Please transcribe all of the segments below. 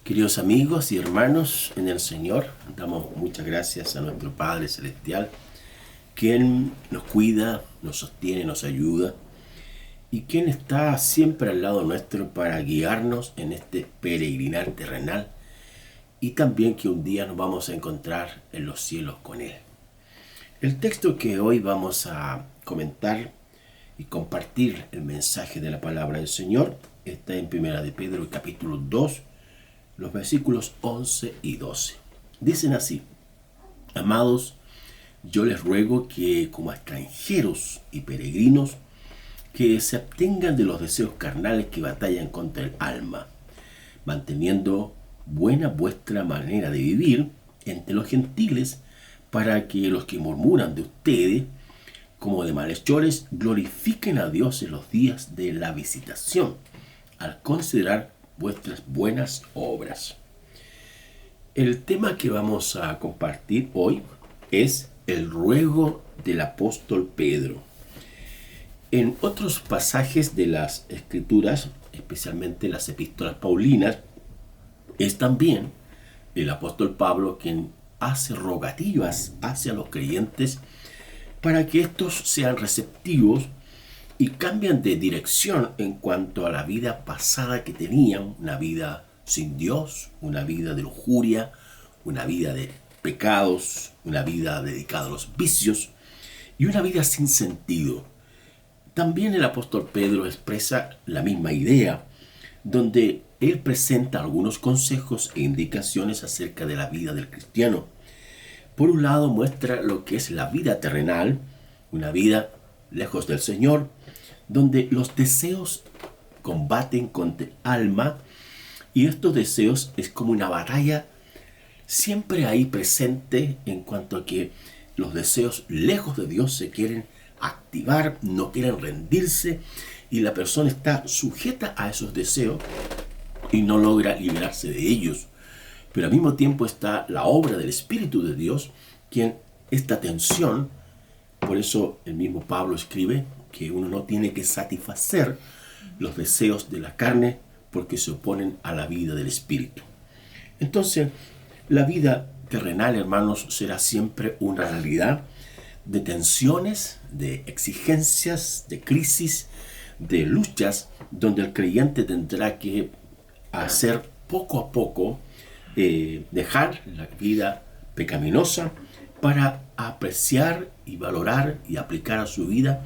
Queridos amigos y hermanos en el Señor, damos muchas gracias a nuestro Padre Celestial, quien nos cuida, nos sostiene, nos ayuda y quien está siempre al lado nuestro para guiarnos en este peregrinar terrenal y también que un día nos vamos a encontrar en los cielos con Él. El texto que hoy vamos a comentar y compartir el mensaje de la palabra del Señor está en Primera de Pedro capítulo 2, los versículos 11 y 12. Dicen así: Amados, yo les ruego que como extranjeros y peregrinos, que se abstengan de los deseos carnales que batallan contra el alma, manteniendo buena vuestra manera de vivir entre los gentiles, para que los que murmuran de ustedes, como de malhechores, glorifiquen a Dios en los días de la visitación, al considerar vuestras buenas obras. El tema que vamos a compartir hoy es el ruego del apóstol Pedro. En otros pasajes de las Escrituras, especialmente las epístolas paulinas, es también el apóstol Pablo quien hace rogativas hacia los creyentes para que estos sean receptivos y cambian de dirección en cuanto a la vida pasada que tenían, una vida sin Dios, una vida de lujuria, una vida de pecados, una vida dedicada a los vicios y una vida sin sentido. También el apóstol Pedro expresa la misma idea, donde él presenta algunos consejos e indicaciones acerca de la vida del cristiano. Por un lado muestra lo que es la vida terrenal, una vida lejos del Señor, donde los deseos combaten contra el alma, y estos deseos es como una batalla siempre ahí presente en cuanto a que los deseos lejos de Dios se quieren activar, no quieren rendirse, y la persona está sujeta a esos deseos y no logra liberarse de ellos. Pero al mismo tiempo está la obra del Espíritu de Dios, quien esta tensión, por eso el mismo Pablo escribe que uno no tiene que satisfacer los deseos de la carne porque se oponen a la vida del Espíritu. Entonces, la vida terrenal, hermanos, será siempre una realidad de tensiones, de exigencias, de crisis, de luchas, donde el creyente tendrá que hacer poco a poco, dejar la vida pecaminosa para apreciar y valorar y aplicar a su vida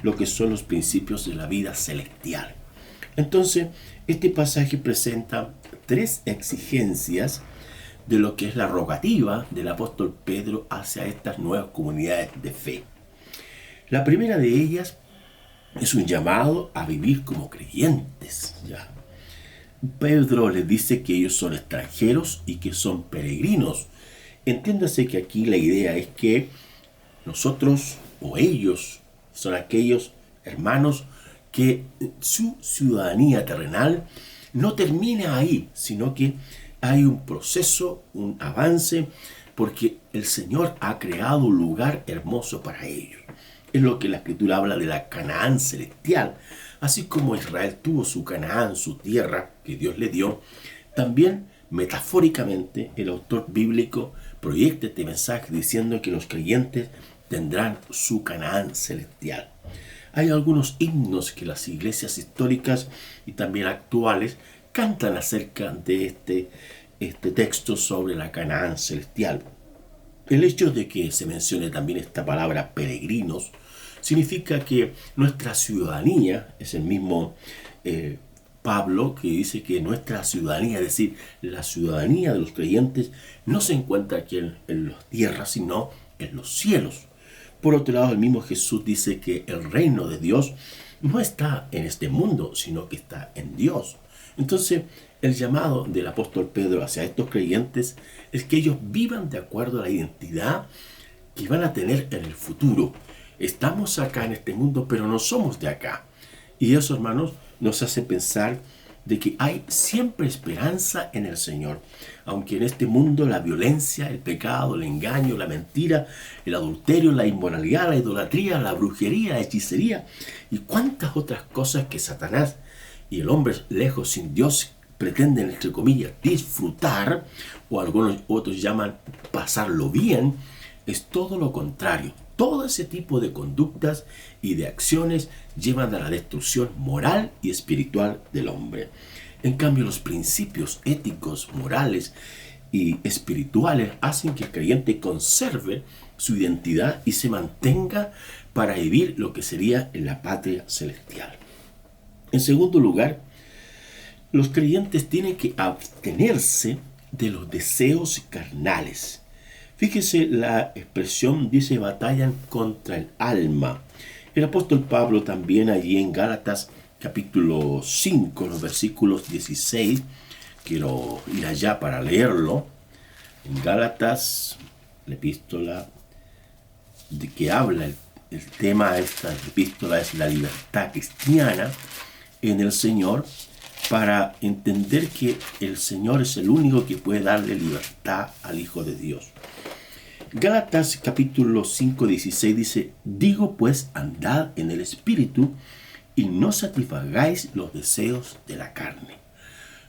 lo que son los principios de la vida celestial. Entonces, este pasaje presenta tres exigencias de lo que es la rogativa del apóstol Pedro hacia estas nuevas comunidades de fe. La primera de ellas es un llamado a vivir como creyentes. Pedro les dice que ellos son extranjeros y que son peregrinos. Entiéndase que aquí la idea es que nosotros o ellos son aquellos hermanos que su ciudadanía terrenal no termina ahí, sino que hay un proceso, un avance, porque el Señor ha creado un lugar hermoso para ellos. Es lo que la Escritura habla de la Canaán celestial. Así como Israel tuvo su Canaán, su tierra que Dios le dio, también metafóricamente el autor bíblico proyecta este mensaje diciendo que los creyentes tendrán su Canaán celestial. Hay algunos himnos que las iglesias históricas y también actuales cantan acerca de este texto sobre la Canaán celestial. El hecho de que se mencione también esta palabra peregrinos significa que nuestra ciudadanía, es el mismo Pablo que dice que nuestra ciudadanía, es decir, la ciudadanía de los creyentes, no se encuentra aquí en la tierra, sino en los cielos. Por otro lado, el mismo Jesús dice que el reino de Dios no está en este mundo, sino que está en Dios. Entonces, el llamado del apóstol Pedro hacia estos creyentes es que ellos vivan de acuerdo a la identidad que van a tener en el futuro. Estamos acá en este mundo, pero no somos de acá. Y eso, hermanos, nos hace pensar de que hay siempre esperanza en el Señor. Aunque en este mundo la violencia, el pecado, el engaño, la mentira, el adulterio, la inmoralidad, la idolatría, la brujería, la hechicería y cuántas otras cosas que Satanás y el hombre lejos sin Dios pretenden, entre comillas, disfrutar, o algunos otros llaman pasarlo bien, es todo lo contrario. Todo ese tipo de conductas y de acciones llevan a la destrucción moral y espiritual del hombre. En cambio, los principios éticos, morales y espirituales hacen que el creyente conserve su identidad y se mantenga para vivir lo que sería en la patria celestial. En segundo lugar, los creyentes tienen que abstenerse de los deseos carnales. Fíjese, la expresión dice batallan contra el alma. El apóstol Pablo también allí en Gálatas capítulo 5, los versículos 16, quiero ir allá para leerlo. En Gálatas, la epístola de que habla el tema de esta epístola es la libertad cristiana en el Señor, para entender que el Señor es el único que puede darle libertad al Hijo de Dios. Gálatas capítulo 5, 16 dice: digo pues, andad en el Espíritu, y no satisfagáis los deseos de la carne.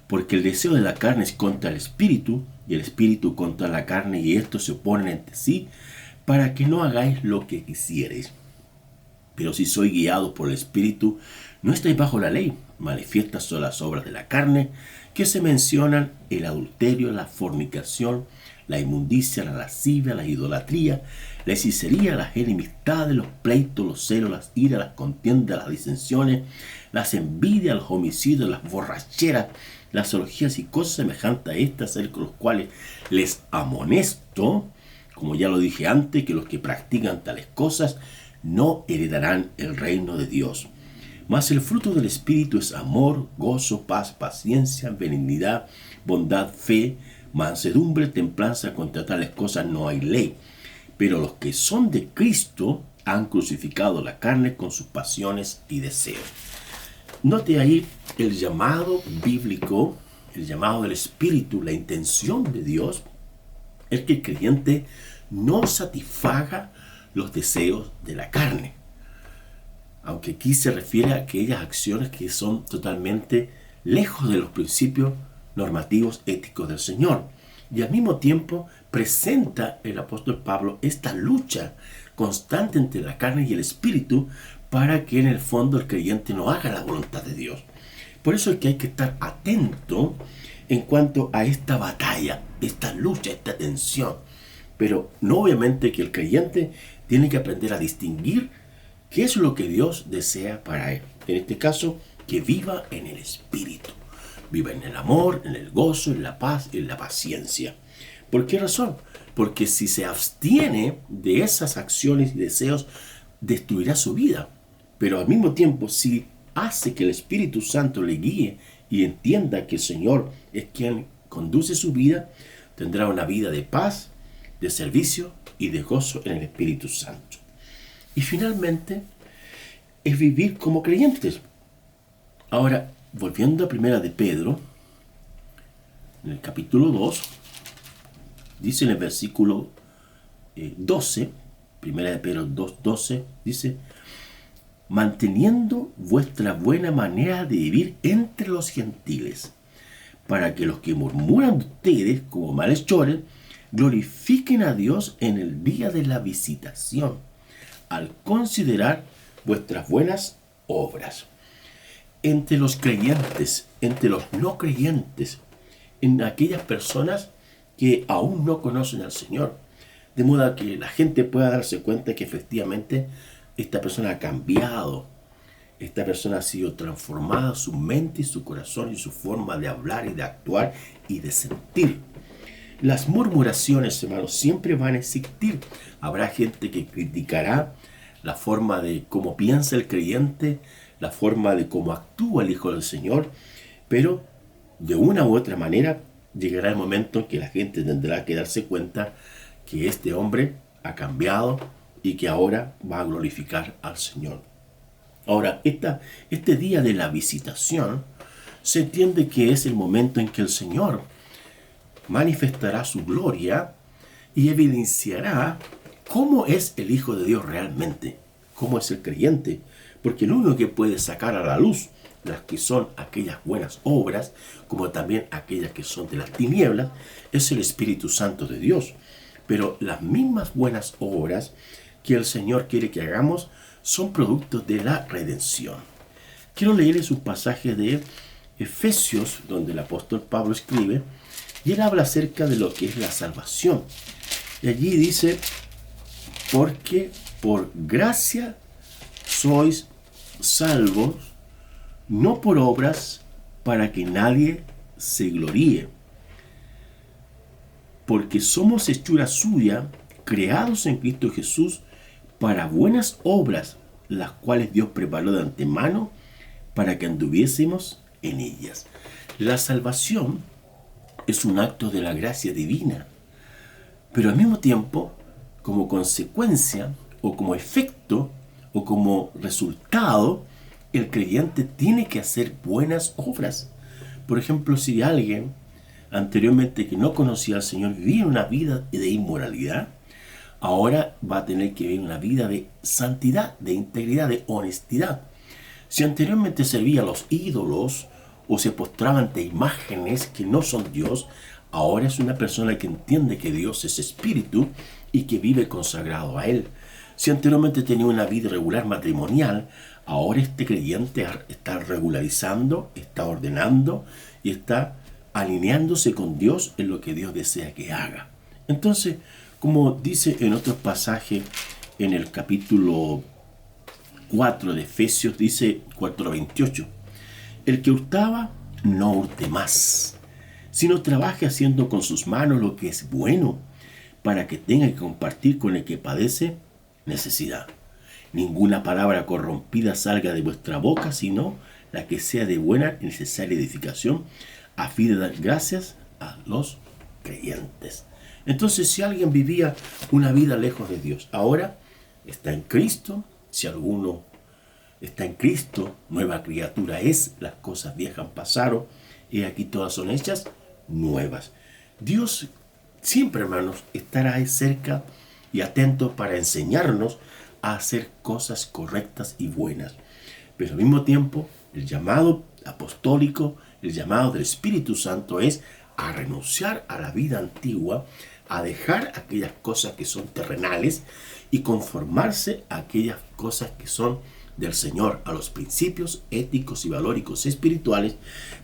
Porque el deseo de la carne es contra el Espíritu, y el Espíritu contra la carne, y estos se oponen entre sí, para que no hagáis lo que quisiereis. Pero si sois guiados por el Espíritu, no estáis bajo la ley. Manifiestas son las obras de la carne, que se mencionan: el adulterio, la fornicación, la inmundicia, la lascivia, la idolatría, la hechicería, las enemistades, los pleitos, los celos, las iras, las contiendas, las disensiones, las envidias, los homicidios, las borracheras, las orgías y cosas semejantes a estas, acerca de los cuales les amonesto, como ya lo dije antes, que los que practican tales cosas no heredarán el reino de Dios. Mas el fruto del Espíritu es amor, gozo, paz, paciencia, benignidad, bondad, fe, mansedumbre, templanza. Contra tales cosas no hay ley. Pero los que son de Cristo han crucificado la carne con sus pasiones y deseos. Note ahí el llamado bíblico, el llamado del Espíritu, la intención de Dios es que el creyente no satisfaga los deseos de la carne. Aunque aquí se refiere a aquellas acciones que son totalmente lejos de los principios normativos éticos del Señor. Y al mismo tiempo presenta el apóstol Pablo esta lucha constante entre la carne y el espíritu, para que en el fondo el creyente no haga la voluntad de Dios. Por eso es que hay que estar atento en cuanto a esta batalla, esta lucha, esta tensión. Pero no, obviamente, que el creyente tiene que aprender a distinguir qué es lo que Dios desea para él. En este caso, que viva en el Espíritu. Viva en el amor, en el gozo, en la paz, en la paciencia. ¿Por qué razón? Porque si se abstiene de esas acciones y deseos, destruirá su vida. Pero al mismo tiempo, si hace que el Espíritu Santo le guíe y entienda que el Señor es quien conduce su vida, tendrá una vida de paz, de servicio y de gozo en el Espíritu Santo. Y finalmente, es vivir como creyentes. Ahora, volviendo a Primera de Pedro, en el capítulo 2, dice en el versículo 12, Primera de Pedro 2:12, dice: manteniendo vuestra buena manera de vivir entre los gentiles, para que los que murmuran de ustedes como malhechores glorifiquen a Dios en el día de la visitación, al considerar vuestras buenas obras. Entre los creyentes, entre los no creyentes, en aquellas personas que aún no conocen al Señor, de modo que la gente pueda darse cuenta que efectivamente esta persona ha cambiado, esta persona ha sido transformada, su mente y su corazón y su forma de hablar y de actuar y de sentir. Las murmuraciones, hermanos, siempre van a existir. Habrá gente que criticará la forma de cómo piensa el creyente, la forma de cómo actúa el Hijo del Señor, pero de una u otra manera llegará el momento en que la gente tendrá que darse cuenta que este hombre ha cambiado y que ahora va a glorificar al Señor. Ahora, este día de la visitación se entiende que es el momento en que el Señor manifestará su gloria y evidenciará cómo es el Hijo de Dios realmente, cómo es el creyente, porque el único que puede sacar a la luz las que son aquellas buenas obras, como también aquellas que son de las tinieblas, es el Espíritu Santo de Dios. Pero las mismas buenas obras que el Señor quiere que hagamos son productos de la redención. Quiero leerles un pasaje de Efesios, donde el apóstol Pablo escribe, y él habla acerca de lo que es la salvación. Y allí dice, porque por gracia sois salvos, no por obras, para que nadie se gloríe. Porque somos hechura suya, creados en Cristo Jesús, para buenas obras, las cuales Dios preparó de antemano para que anduviésemos en ellas. La salvación es un acto de la gracia divina, pero al mismo tiempo, como consecuencia, o como efecto, o como resultado, el creyente tiene que hacer buenas obras. Por ejemplo, si alguien anteriormente que no conocía al Señor vivía una vida de inmoralidad, ahora va a tener que vivir una vida de santidad, de integridad, de honestidad. Si anteriormente servía a los ídolos o se postraba ante imágenes que no son Dios, ahora es una persona que entiende que Dios es espíritu y que vive consagrado a Él. Si anteriormente tenía una vida regular matrimonial, ahora este creyente está regularizando, está ordenando y está alineándose con Dios en lo que Dios desea que haga. Entonces, como dice en otros pasajes, en el capítulo 4 de Efesios, dice 4:28, el que hurtaba, no hurte más, sino trabaje haciendo con sus manos lo que es bueno, para que tenga que compartir con el que padece necesidad. Ninguna palabra corrompida salga de vuestra boca, sino la que sea de buena y necesaria edificación, a fin de dar gracias a los creyentes. Entonces, si alguien vivía una vida lejos de Dios, ahora está en Cristo. Si alguno está en Cristo, nueva criatura es, las cosas viejas pasaron, y aquí todas son hechas nuevas. Dios siempre, hermanos, estará ahí cerca y atento para enseñarnos a hacer cosas correctas y buenas. Pero al mismo tiempo, el llamado apostólico, el llamado del Espíritu Santo es a renunciar a la vida antigua, a dejar aquellas cosas que son terrenales y conformarse a aquellas cosas que son del Señor, a los principios éticos y valóricos espirituales,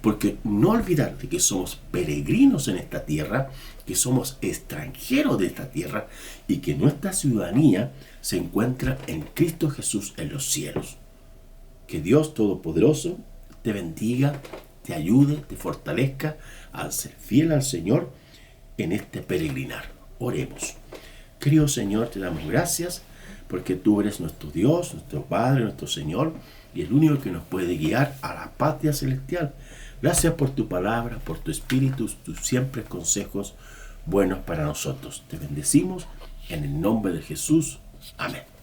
porque no olvidar de que somos peregrinos en esta tierra, que somos extranjeros de esta tierra y que nuestra ciudadanía se encuentra en Cristo Jesús en los cielos. Que Dios Todopoderoso te bendiga, te ayude, te fortalezca al ser fiel al Señor en este peregrinar. Oremos. Querido Señor, te damos gracias porque tú eres nuestro Dios, nuestro Padre, nuestro Señor, y el único que nos puede guiar a la patria celestial. Gracias por tu palabra, por tu espíritu, tus siempre consejos buenos para nosotros. Te bendecimos en el nombre de Jesús. Amén.